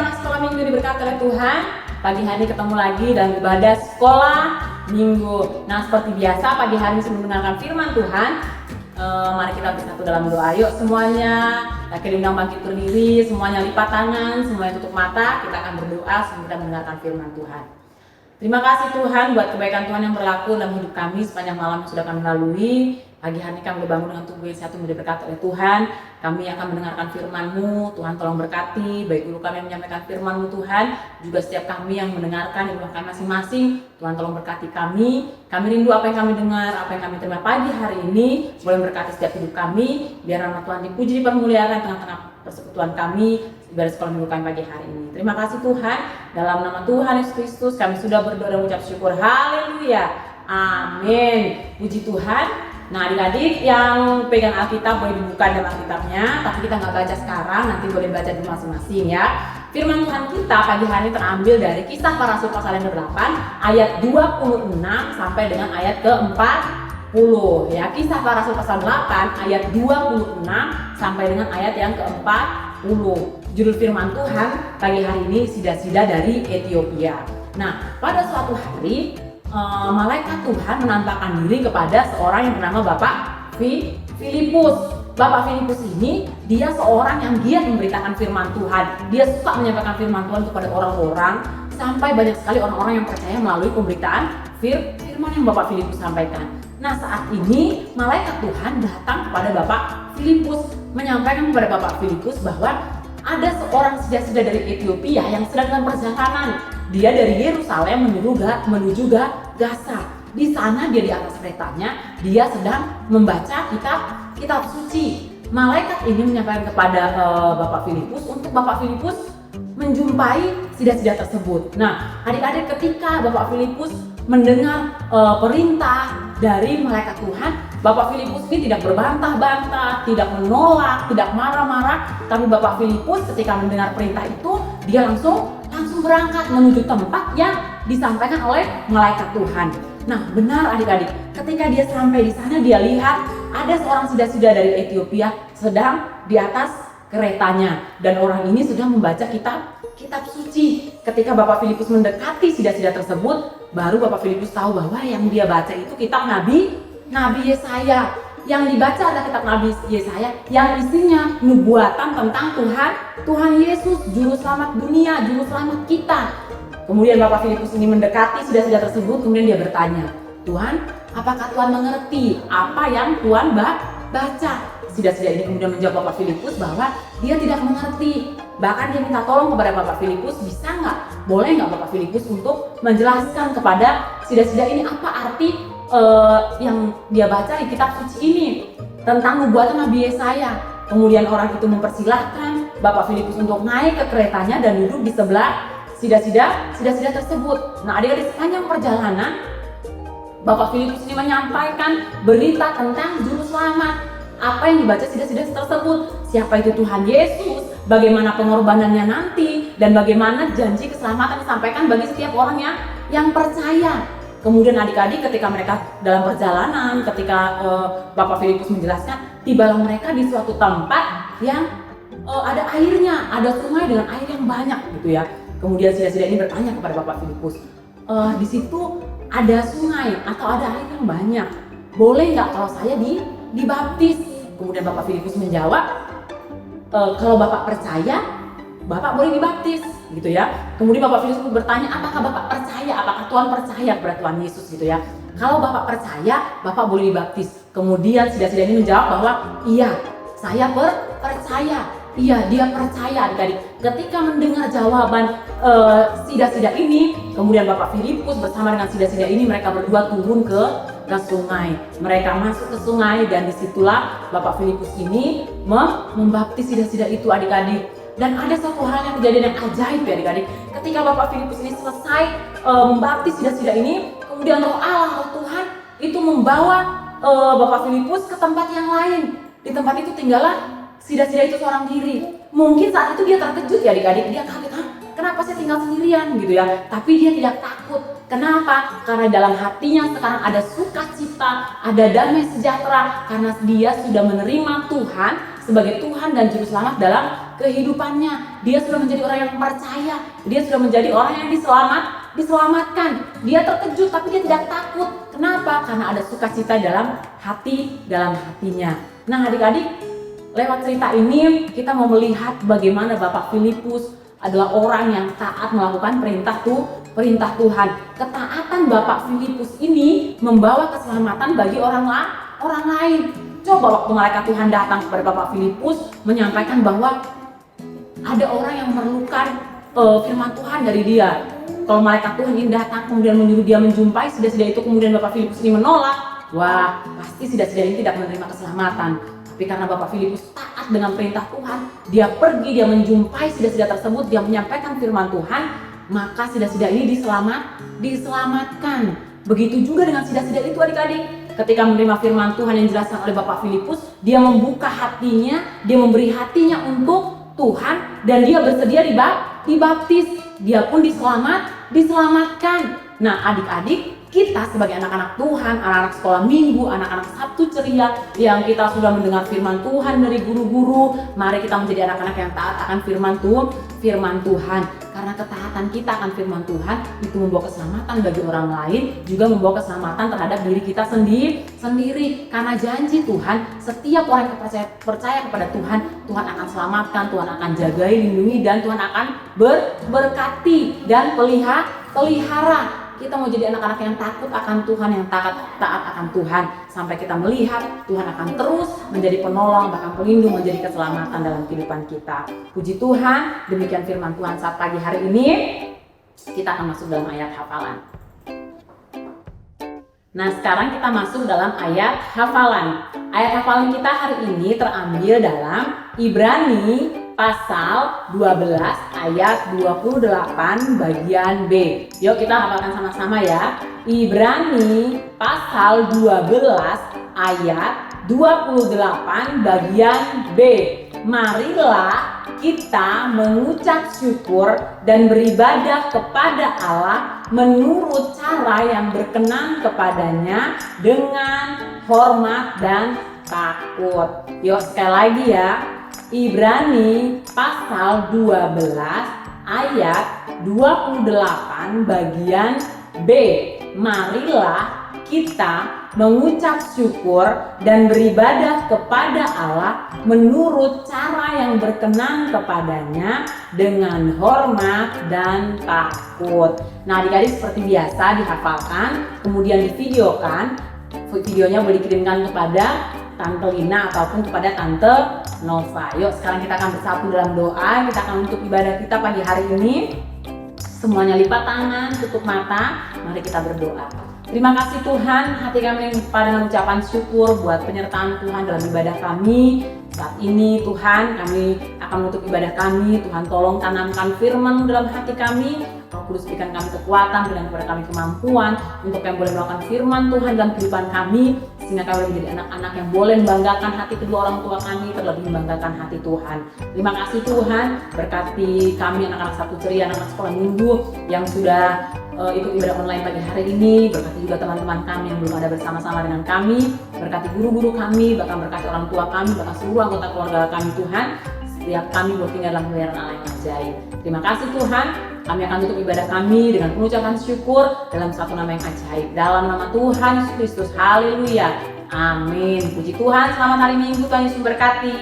anak sekolah minggu diberkati oleh Tuhan. Pagi hari ini ketemu lagi dalam ibadah sekolah minggu. Nah, seperti biasa pagi hari ini sebelum mendengarkan firman Tuhan, mari kita bersatu dalam doa. Yuk semuanya, kaki undang bangkit berdiri, semuanya lipat tangan, semuanya tutup mata. Kita akan berdoa sebelum kita mendengarkan firman Tuhan. Terima kasih Tuhan buat kebaikan Tuhan yang berlaku dalam hidup kami sepanjang malam yang sudah kami lalui. Pagi hari ini kami dibangun dengan tubuh yang satu diberkati oleh Tuhan. Kami akan mendengarkan firman-Mu. Tuhan tolong berkati, baik guru kami yang menyampaikan firman-Mu Tuhan, juga setiap kami yang mendengarkan di rumah kami masing-masing. Tuhan tolong berkati kami. Kami rindu apa yang kami dengar, apa yang kami terima pagi hari ini. Boleh berkati setiap hidup kami. Biar nama Tuhan dipuji, dipermuliakan tengah-tengah persekutuan kami ibadah sekolah minggu kami pagi hari ini. Terima kasih Tuhan. Dalam nama Tuhan Yesus Kristus kami sudah berdoa dan mengucap syukur. Haleluya. Amin. Puji Tuhan. Nah, adik-adik yang pegang Alkitab boleh dibuka dalam Alkitabnya, tapi kita nggak baca sekarang, nanti boleh baca di masing-masing ya. Firman Tuhan kita pagi hari ini terambil dari Kisah Para Rasul pasal yang ke-8 ayat 26 sampai dengan ayat ke-40 ya. Kisah Para Rasul pasal 8 ayat 26 sampai dengan ayat yang ke-40. Judul firman Tuhan pagi hari ini sida-sida dari Ethiopia. Nah, pada suatu hari malaikat Tuhan menampakkan diri kepada seorang yang bernama Bapak Filipus. Bapak Filipus ini dia seorang yang giat memberitakan firman Tuhan. Dia suka menyampaikan firman Tuhan kepada orang-orang, sampai banyak sekali orang-orang yang percaya melalui pemberitaan firman yang Bapak Filipus sampaikan. Nah, saat ini malaikat Tuhan datang kepada Bapak Filipus, menyampaikan kepada Bapak Filipus bahwa ada seorang sida-sida dari Ethiopia yang sedang dalam perjalanan. Dia dari Yerusalem menuju Gaza. Di sana dia di atas keretanya, dia sedang membaca kitab suci. Malaikat ini menyampaikan kepada Bapak Filipus untuk Bapak Filipus menjumpai sida-sida tersebut. Nah, adik-adik, ketika Bapak Filipus mendengar perintah dari malaikat Tuhan, Bapak Filipus ini tidak berbantah-bantah, tidak menolak, tidak marah-marah, tapi Bapak Filipus ketika mendengar perintah itu, dia langsung berangkat menuju tempat yang disampaikan oleh malaikat Tuhan. Nah, benar adik-adik, ketika dia sampai di sana, dia lihat ada seorang sida-sida dari Ethiopia sedang di atas keretanya, dan orang ini sedang membaca kitab suci. Ketika Bapak Filipus mendekati sida-sida tersebut, baru Bapak Filipus tahu bahwa yang dia baca itu kitab Nabi Yesaya. Yang dibaca adalah kitab Nabi Yesaya yang isinya nubuatan tentang Tuhan Yesus, juru selamat dunia, juru selamat kita. Kemudian Bapak Filipus ini mendekati sida-sida tersebut, kemudian dia bertanya, "Tuhan, apakah Tuhan mengerti apa yang Tuhan baca?" Sida-sida ini kemudian menjawab Bapak Filipus bahwa dia tidak mengerti. Bahkan dia minta tolong kepada Bapak Filipus, boleh nggak Bapak Filipus untuk menjelaskan kepada sida-sida ini apa arti yang dia baca di kitab suci ini tentang nubuatan Nabi Yesaya. Kemudian orang itu mempersilahkan Bapak Filipus untuk naik ke keretanya dan duduk di sebelah sida-sida tersebut. Nah, adik-adik, sepanjang perjalanan Bapak Filipus ini menyampaikan berita tentang juru selamat. Apa yang dibaca sida-sida tersebut? Siapa itu Tuhan Yesus? Bagaimana pengorbanannya nanti? Dan bagaimana janji keselamatan disampaikan bagi setiap orang yang percaya. Kemudian adik-adik, ketika mereka dalam perjalanan, ketika Bapak Filipus menjelaskan, tibalah mereka di suatu tempat yang ada airnya, ada sungai dengan air yang banyak gitu ya. Kemudian sida-sida ini bertanya kepada Bapak Filipus, di situ ada sungai atau ada air yang banyak, boleh nggak kalau saya dibaptis? Kemudian Bapak Filipus menjawab, kalau Bapak percaya, Bapak boleh dibaptis gitu ya. Kemudian Bapak Filipus bertanya, apakah Bapak percaya, apakah Tuhan percaya kepada Tuhan Yesus gitu ya. Kalau Bapak percaya, Bapak boleh dibaptis. Kemudian sida-sida ini menjawab bahwa iya, saya percaya. Iya, dia percaya adik-adik. Ketika mendengar jawaban sida-sida ini, kemudian Bapak Filipus bersama dengan sida-sida ini, mereka berdua turun ke sungai. Mereka masuk ke sungai dan disitulah Bapak Filipus ini membaptis sida-sida itu adik-adik. Dan ada satu hal yang kejadian yang ajaib ya adik-adik. Ketika Bapak Filipus ini selesai membaptis sida-sida ini, kemudian roh Allah, roh Tuhan itu membawa Bapak Filipus ke tempat yang lain. Di tempat itu tinggallah sida-sida itu seorang diri. Mungkin saat itu dia terkejut ya adik-adik. Dia kaget, kenapa saya tinggal sendirian gitu ya. Tapi dia tidak takut. Kenapa? Karena dalam hatinya sekarang ada sukacita, ada damai sejahtera. Karena dia sudah menerima Tuhan sebagai Tuhan dan Juru Selamat dalam kehidupannya. Dia sudah menjadi orang yang percaya, dia sudah menjadi orang yang diselamatkan. Dia terkejut tapi dia tidak takut. Kenapa? Karena ada sukacita dalam hatinya. Nah adik-adik, lewat cerita ini kita mau melihat bagaimana Bapak Filipus adalah orang yang taat melakukan perintah Tuhan. Ketaatan Bapak Filipus ini membawa keselamatan bagi orang lain. Coba waktu malaikat Tuhan datang kepada Bapak Filipus menyampaikan bahwa ada orang yang memerlukan firman Tuhan dari dia. Kalau malaikat Tuhan ini datang kemudian menyuruh dia menjumpai, sida-sida itu kemudian Bapak Filipus ini menolak, wah pasti sida-sida ini tidak menerima keselamatan. Tapi karena Bapak Filipus taat dengan perintah Tuhan, dia pergi, dia menjumpai sida-sida tersebut, dia menyampaikan firman Tuhan, maka sida-sida ini diselamatkan. Begitu juga dengan sida-sida itu adik-adik. Ketika menerima firman Tuhan yang dijelaskan oleh Bapak Filipus, dia membuka hatinya, dia memberi hatinya untuk Tuhan, dan dia bersedia dibaptis. Dia pun diselamatkan. Nah adik-adik, kita sebagai anak-anak Tuhan, anak-anak sekolah minggu, anak-anak Sabtu ceria yang kita sudah mendengar firman Tuhan dari guru-guru, mari kita menjadi anak-anak yang taat akan firman Tuhan. Karena ketaatan kita akan firman Tuhan itu membawa keselamatan bagi orang lain, juga membawa keselamatan terhadap diri kita sendiri. Karena janji Tuhan, setiap orang yang percaya kepada Tuhan, Tuhan akan selamatkan, Tuhan akan jagai, lindungi, dan Tuhan akan berkati dan pelihara. Kita mau jadi anak-anak yang takut akan Tuhan, yang taat akan Tuhan, sampai kita melihat Tuhan akan terus menjadi penolong, bahkan pelindung, menjadi keselamatan dalam kehidupan kita. Puji Tuhan, demikian firman Tuhan saat pagi hari ini. Kita akan masuk dalam ayat hafalan. Nah sekarang kita masuk dalam ayat hafalan. Ayat hafalan kita hari ini terambil dalam Ibrani pasal 12 ayat 28 bagian B. Yuk kita hafalkan sama-sama ya. Ibrani pasal 12 ayat 28 bagian B. Marilah kita mengucap syukur dan beribadah kepada Allah menurut cara yang berkenan kepadanya dengan hormat dan takut. Yuk sekali lagi ya. Ibrani pasal 12 ayat 28 bagian B. Marilah kita mengucap syukur dan beribadah kepada Allah menurut cara yang berkenan kepadanya dengan hormat dan takut. Nah adik-adik seperti biasa dihafalkan, kemudian divideokan. Videonya boleh dikirimkan kepada Tante Lina ataupun kepada Tante Nova. Yuk sekarang kita akan bersatu dalam doa. Kita akan menutup ibadah kita pagi hari ini. Semuanya lipat tangan, tutup mata. Mari kita berdoa. Terima kasih Tuhan, hati kami dengan ucapan syukur buat penyertaan Tuhan dalam ibadah kami. Saat ini Tuhan, kami akan menutup ibadah kami. Tuhan tolong tanamkan firman dalam hati kami. Roh Kudus berikan kami kekuatan, berikan kepada kami kemampuan untuk kami boleh melakukan firman Tuhan dalam kehidupan kami, sehingga kami boleh menjadi anak-anak yang boleh membanggakan hati kedua orang tua kami, terlebih membanggakan hati Tuhan. Terima kasih Tuhan, berkati kami anak-anak Sabtu ceria, anak-anak sekolah minggu yang sudah ikut ibadah online pagi hari ini. Berkati juga teman-teman kami yang belum ada bersama-sama dengan kami, berkati guru-guru kami, bahkan berkati orang tua kami, bahkan seluruh anggota keluarga kami Tuhan. Setiap kami bertinggal dalam pemeliharaan Allah yang ajaib. Terima kasih Tuhan, kami akan tutup ibadah kami dengan pengucapan syukur dalam satu nama yang ajaib. Dalam nama Tuhan Yesus Kristus, haleluya, amin. Puji Tuhan, selamat hari Minggu, Tuhan Yesus berkati.